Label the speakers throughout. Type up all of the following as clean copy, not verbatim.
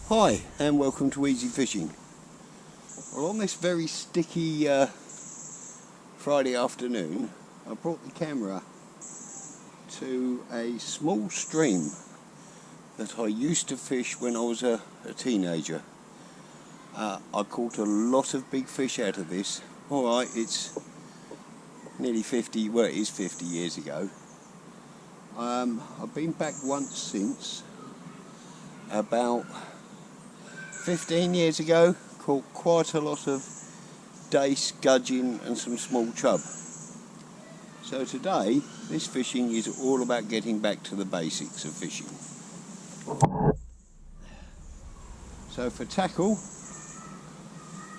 Speaker 1: Hi and welcome to Easy Fishing. Well, on this very sticky Friday afternoon, I brought the camera to a small stream that I used to fish when I was a teenager. I caught a lot of big fish out of this. Alright, it's nearly 50, well it is 50 years ago. I've been back once since, about 15 years ago, caught quite a lot of dace, gudgeon and some small chub. So today, this fishing is all about getting back to the basics of fishing. So for tackle,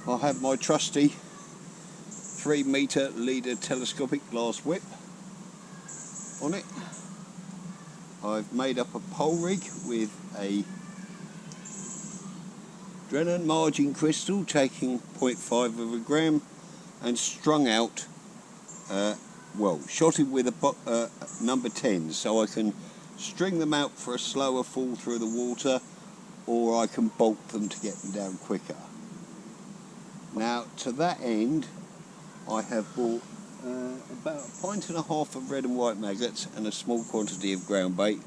Speaker 1: I have my trusty 3 metre leader telescopic glass whip on it. I've made up a pole rig with a Drennan margin crystal taking 0.5 of a gram and strung out, shotted with a number 10, so I can string them out for a slower fall through the water, or I can bolt them to get them down quicker. Now to that end I have bought about 1.5 pints of red and white maggots and a small quantity of ground bait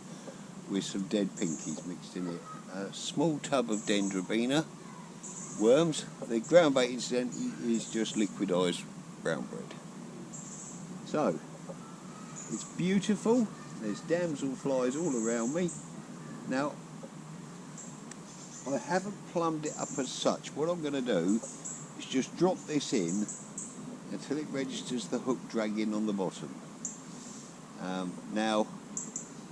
Speaker 1: with some dead pinkies mixed in it. A small tub of dendrobina worms. The ground bait incidentally is just liquidised brown bread. So it's beautiful, there's damselflies all around me. Now I haven't plumbed it up as such. What I'm going to do is just drop this in until it registers the hook dragging on the bottom. Now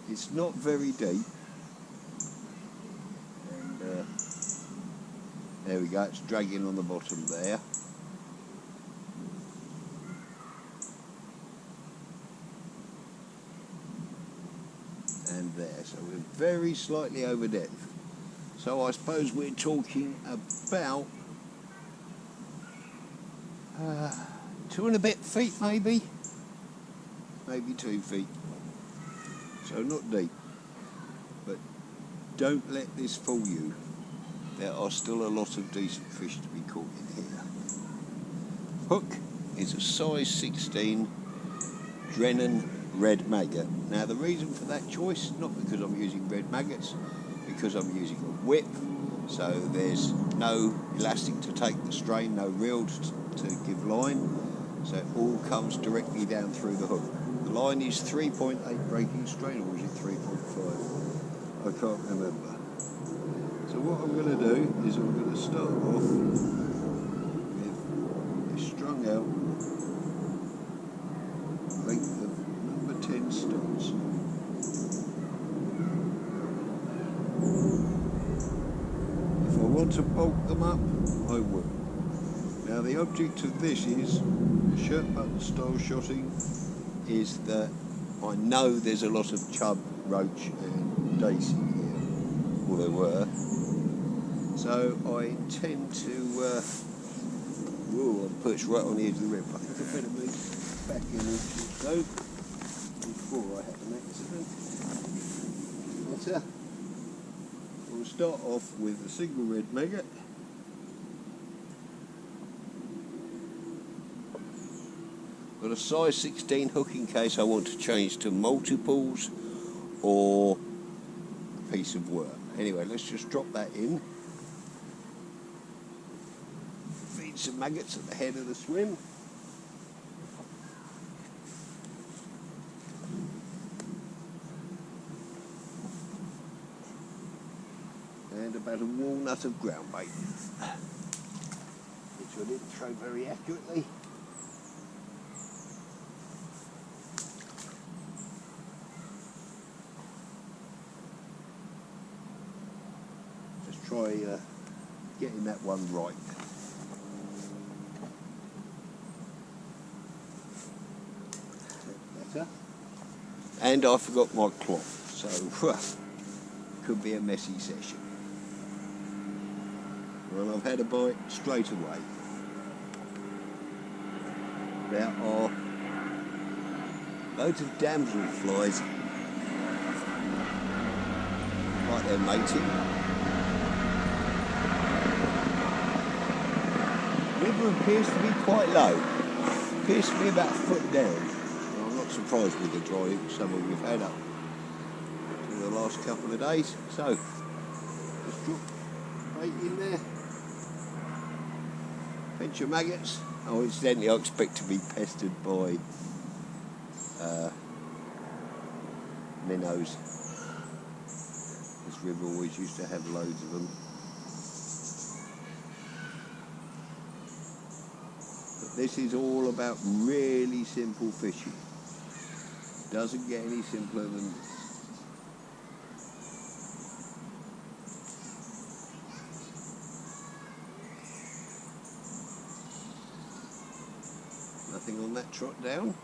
Speaker 1: it's not very deep, and there we go, it's dragging on the bottom there. And there, so we're very slightly over depth. So I suppose we're talking about 2 and a bit feet, maybe 2 feet. So not deep, but don't let this fool you. There are still a lot of decent fish to be caught in here. Hook is a size 16 Drennan red maggot. Now the reason for that choice, not because I'm using red maggots, because I'm using a whip, so there's no elastic to take the strain, no reel to give line, so it all comes directly down through the hook. The line is 3.8 breaking strain, or is it 3.5? I can't remember. So what I'm going to do is I'm going to start off with a strung out length of number 10 stops. If I want to bulk them up, I will. Now the object of this is, shirt button style shotting, is that I know there's a lot of chub, roach and dace in here, or there were. So I intend to, I've perched right on the edge of the rip. I think I better move back in a inch or so before I have an accident. Better. We'll start off with a single red maggot. Got a size 16 hook in case I want to change to multiples or a piece of worm. Anyway, let's just drop that in. Feed some maggots at the head of the swim. And about a walnut of ground bait, which I didn't throw very accurately. Just try getting that one right. Better. And I forgot my cloth, so could be a messy session. Well, I've had a bite straight away. There are loads of damselflies like they're mating. river appears to be quite low. Appears to be about a foot down. Well, I'm not surprised with the dry summer we've had up for the last couple of days. So, just drop bait in there. Pinch of maggots. Oh, incidentally, I expect to be pestered by minnows. This river always used to have loads of them. But this is all about really simple fishing. Doesn't get any simpler than this. Nothing on that trot down.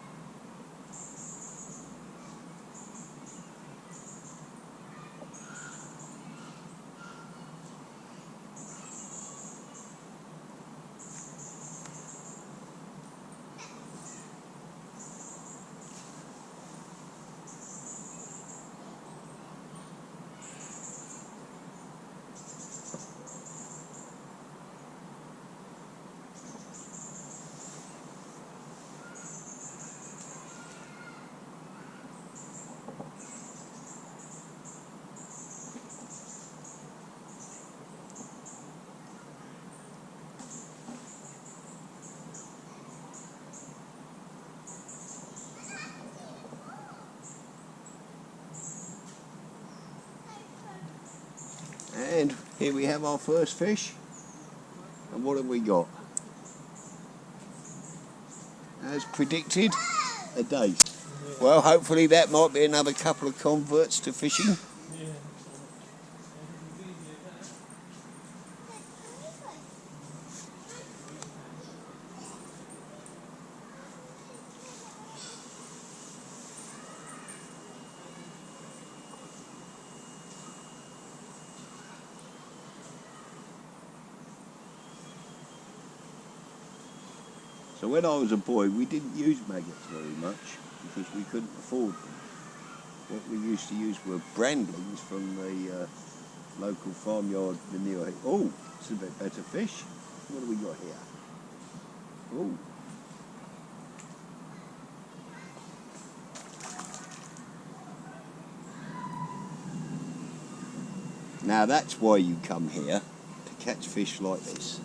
Speaker 1: And here we have our first fish. And what have we got? As predicted, a dace. Well, hopefully that might be another couple of converts to fishing. So when I was a boy, we didn't use maggots very much because we couldn't afford them. What we used to use were brandlings from the local farmyard manure. Oh, it's a bit better fish. What have we got here? Oh. Now that's why you come here, to catch fish like this.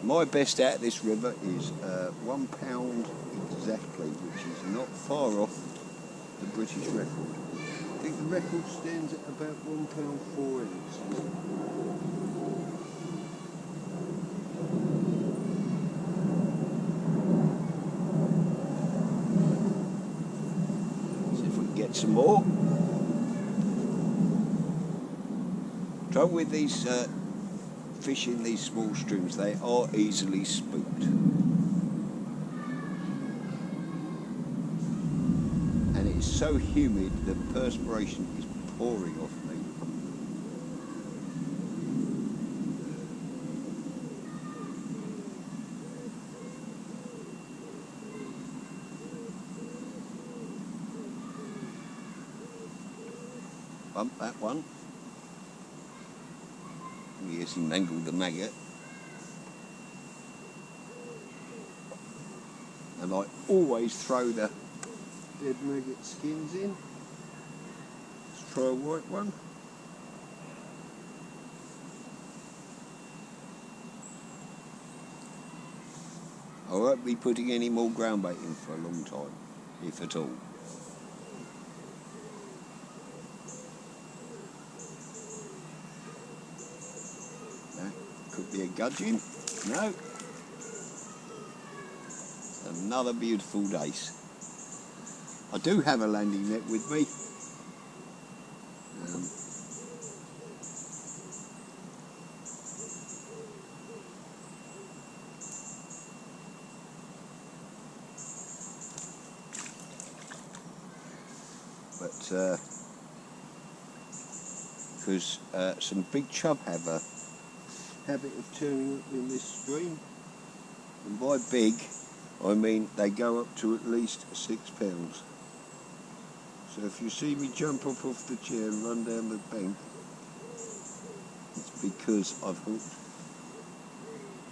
Speaker 1: My best out of this river is £1 exactly, which is not far off the British record. I think the record stands at about £1 4 ounces. See if we can get some more. Trouble with these fish in these small streams, they are easily spooked. And it's so humid that perspiration is pouring off me. Bump that one. Yes, he mangled the maggot. And I always throw the dead maggot skins in. Let's try a white one. I won't be putting any more ground bait in for a long time, if at all. Could be a gudgeon. No. Another beautiful dace. I do have a landing net with me. But because some big chub have a habit of turning up in this stream. And by big, I mean they go up to at least 6 pounds. So if you see me jump off the chair and run down the bank, it's because I've hooked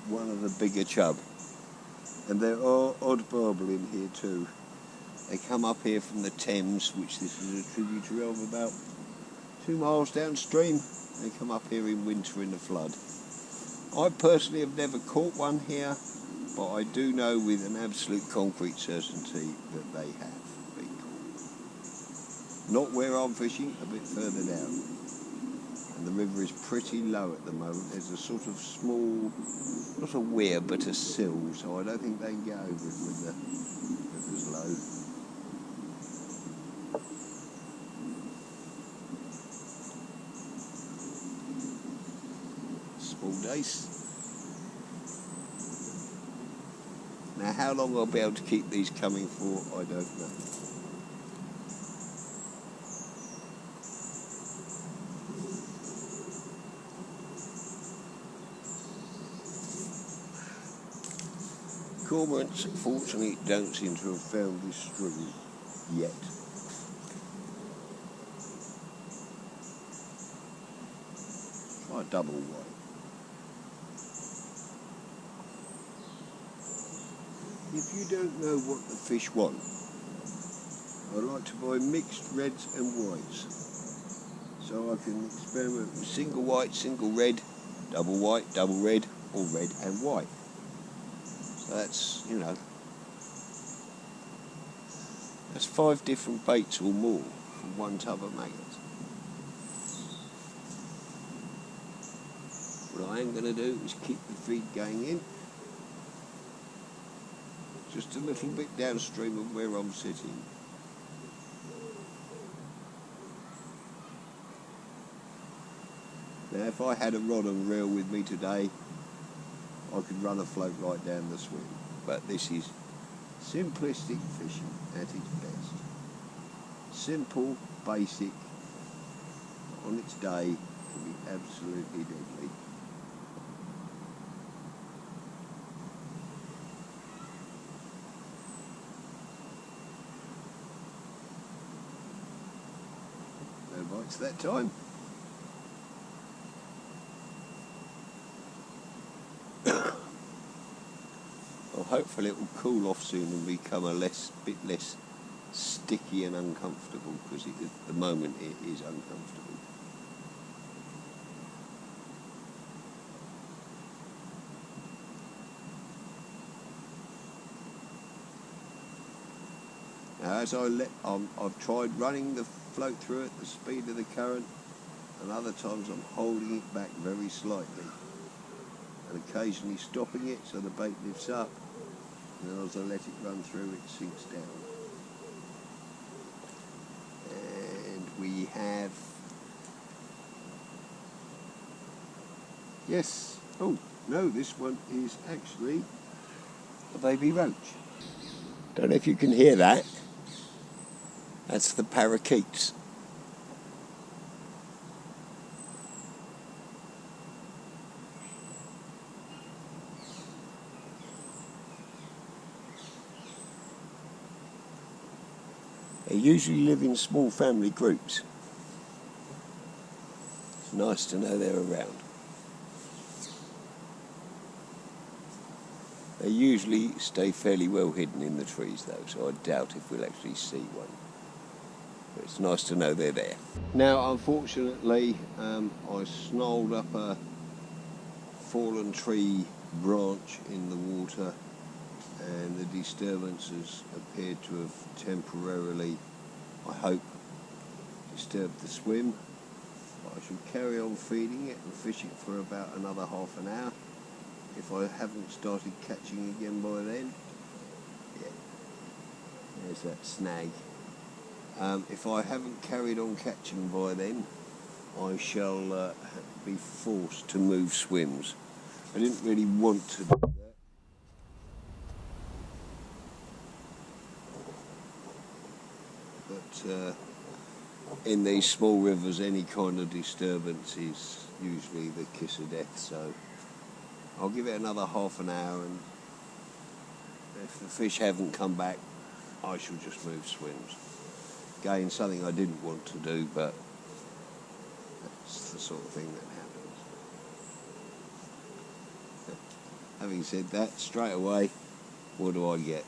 Speaker 1: one of the bigger chub. And there are odd barbel in here too. They come up here from the Thames, which this is a tributary of, about 2 miles downstream. They come up here in winter in the flood. I personally have never caught one here, but I do know with an absolute concrete certainty that they have been caught. Not where I'm fishing, a bit further down. And the river is pretty low at the moment. There's a sort of small, not a weir, but a sill, so I don't think they can get over it when the river's low. Small dace. Now how long I'll be able to keep these coming for, I don't know. Cormorants, fortunately, don't seem to have found this stream yet. Try a double white. If you don't know what the fish want, I like to buy mixed reds and whites. So I can experiment with single white, single red, double white, double red, or red and white. So that's, you know, that's 5 different baits or more from one tub of maggots. What I am going to do is keep the feed going in, just a little bit downstream of where I'm sitting. Now if I had a rod and reel with me today, I could run a float right down the swim, but this is simplistic fishing at its best. Simple, basic, on its day can be absolutely deadly. No bites that time. Well, hopefully it will cool off soon and become a bit less sticky and uncomfortable, because at the moment it is uncomfortable. Now as I've tried running the float through at the speed of the current, and other times I'm holding it back very slightly and occasionally stopping it so the bait lifts up, and then as I let it run through it sinks down. And we have, yes, oh no, this one is actually a baby roach. Don't know if you can hear that. That's the parakeets. They usually live in small family groups. It's nice to know they're around. They usually stay fairly well hidden in the trees though, so I doubt if we'll actually see one. But it's nice to know they're there. Now unfortunately I snarled up a fallen tree branch in the water, and the disturbances appeared to have temporarily, I hope, disturbed the swim. But I shall carry on feeding it and fish it for about another half an hour. If I haven't started catching again by then, yeah, there's that snag. If I haven't carried on catching by then, I shall be forced to move swims. I didn't really want to do that. But in these small rivers, any kind of disturbance is usually the kiss of death, so I'll give it another half an hour and If the fish haven't come back, I shall just move swims. Again, something I didn't want to do, but that's the sort of thing that happens. Having said that, straight away, what do I get?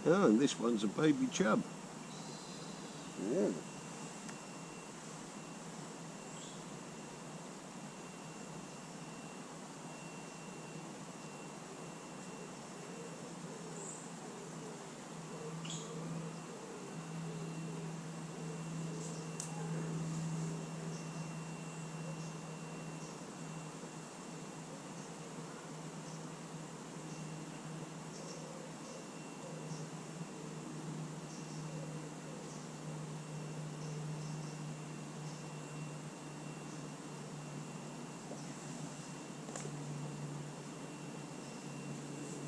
Speaker 1: Oh, and this one's a baby chub. Yeah.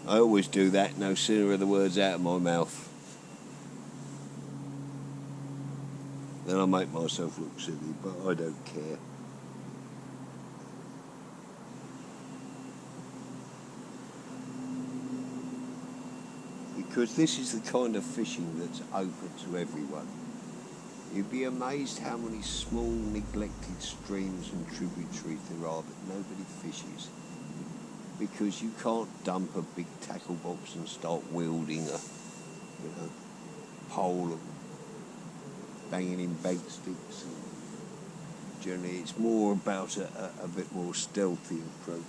Speaker 1: I always do that, no sooner are the words out of my mouth then I make myself look silly, but I don't care. Because this is the kind of fishing that's open to everyone. You'd be amazed how many small neglected streams and tributaries there are that nobody fishes. Because you can't dump a big tackle box and start wielding a pole and banging in bait sticks. And generally it's more about a bit more stealthy approach.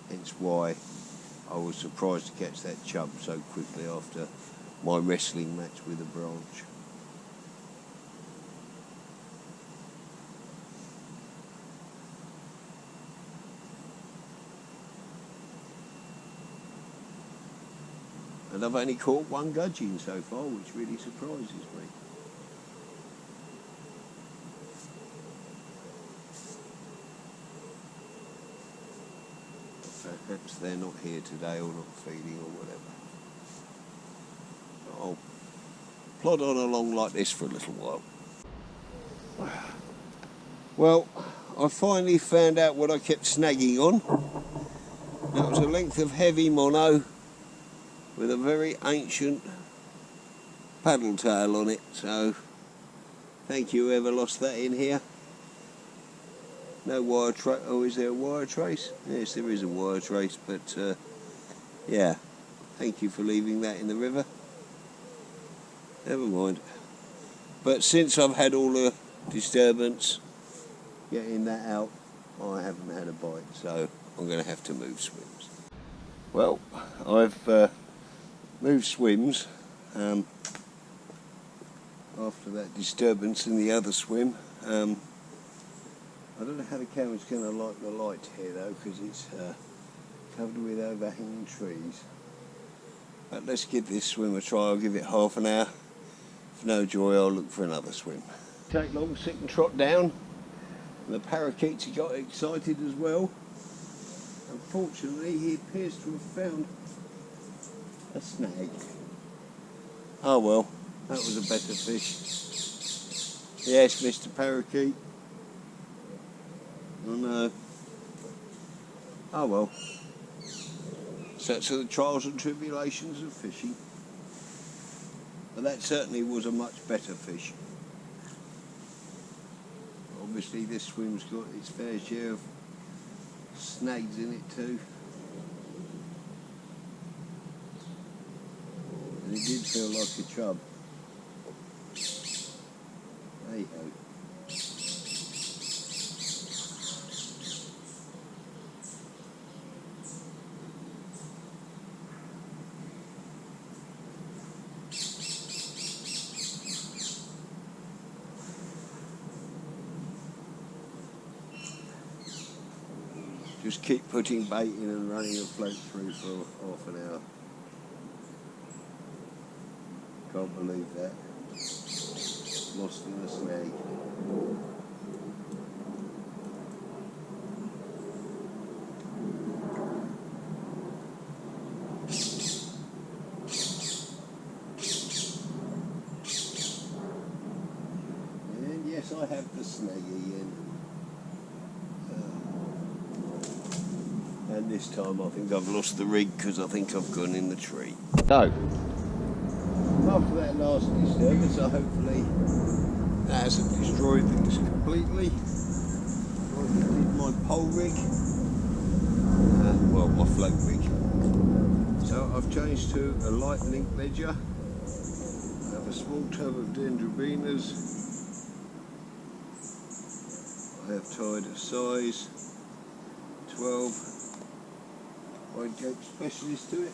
Speaker 1: Hence why I was surprised to catch that chub so quickly after my wrestling match with a branch. And I've only caught one gudgeon so far, which really surprises me. Perhaps they're not here today or not feeding or whatever. I'll plod on along like this for a little while. Well, I finally found out what I kept snagging on. That was a length of heavy mono with a very ancient paddle tail on it, so thank you whoever lost that in here. No wire trace. Oh, is there a wire trace? Yes, there is a wire trace, but yeah, thank you for leaving that in the river. Never mind. But since I've had all the disturbance getting that out, I haven't had a bite, so I'm going to have to move swims. Well, I've moved swims after that disturbance in the other swim. I don't know how the camera's going to like the light here though, because it's covered with overhanging trees. But let's give this swim a try. I'll give it half an hour. If no joy, I'll look for another swim. Take long, sit and trot down. And the parakeets got excited as well. Unfortunately, he appears to have found a snag. Oh well, that was a better fish. Yes, Mr. Parakeet. Oh no. Oh well. Such are the trials and tribulations of fishing. But that certainly was a much better fish. Obviously this swim's got its fair share of snags in it too. And it did feel like a chub. Hey ho. Just keep putting bait in and running a float through for half an hour. Can't believe that. Lost in a snag. I have the snaggy in. And this time I think I've lost the rig because I think I've gone in the tree. So, after that last disturbance, hopefully that hasn't destroyed things completely. I did my pole rig, well, my float rig. So I've changed to a light link ledger. I have a small tub of dendrobinas. I have tied a size 12 wide gape specialist to it.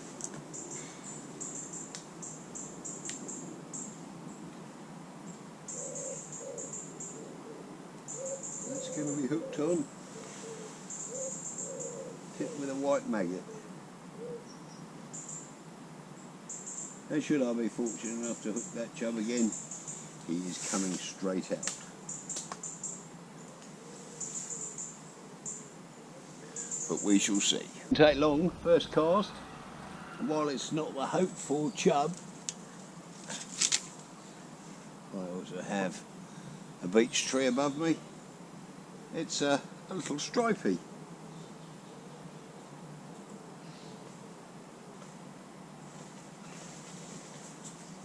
Speaker 1: That's going to be hooked on, tipped with a white maggot. And should I be fortunate enough to hook that chub again, he is coming straight out. But we shall see. It won't take long, first cast, and while it's not the hoped for chub, I also have a beech tree above me. It's a little stripey.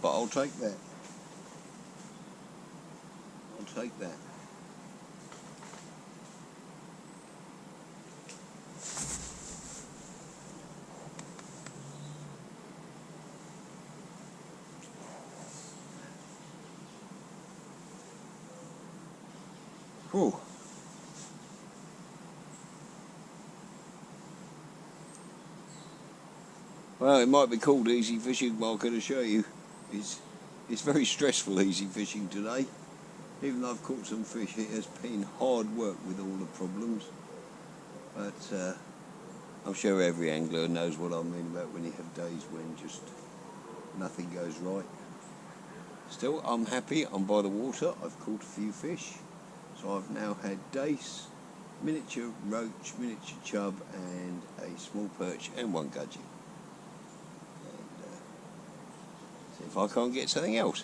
Speaker 1: But I'll take that. I'll take that. Whew. Well, it might be called easy fishing, but I can assure you it's very stressful easy fishing today. Even though I've caught some fish, it has been hard work with all the problems. But I'm sure every angler knows what I mean about when you have days when just nothing goes right. Still, I'm happy. I'm by the water. I've caught a few fish. So I've now had dace, miniature roach, miniature chub, and a small perch and one gudgeon. See if I can't get something else.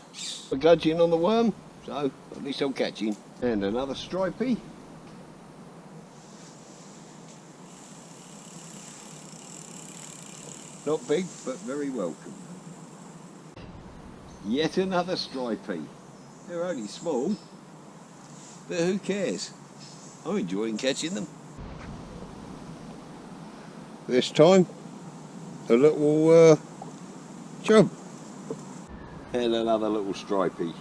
Speaker 1: A gudgeon on the worm, so at least I'm catching. And another stripey. Not big, but very welcome. Yet another stripey. They're only small, but who cares? I'm enjoying catching them. This time, a little chub. And another little stripey.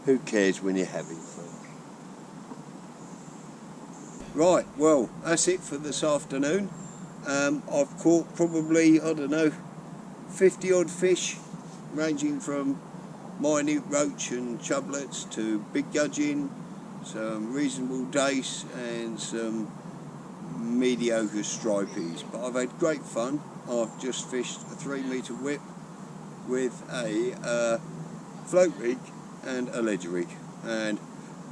Speaker 1: Who cares when you're having fun? Right, well, that's it for this afternoon. I've caught probably, I don't know, 50 odd fish, ranging from minute roach and chublets to big gudgeon, some reasonable dace and some mediocre stripies. But I've had great fun. I've just fished a 3-metre whip with a float rig and a ledger rig, and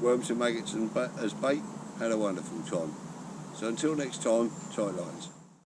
Speaker 1: worms and maggots as bait. Had a wonderful time. So until next time, tight lines.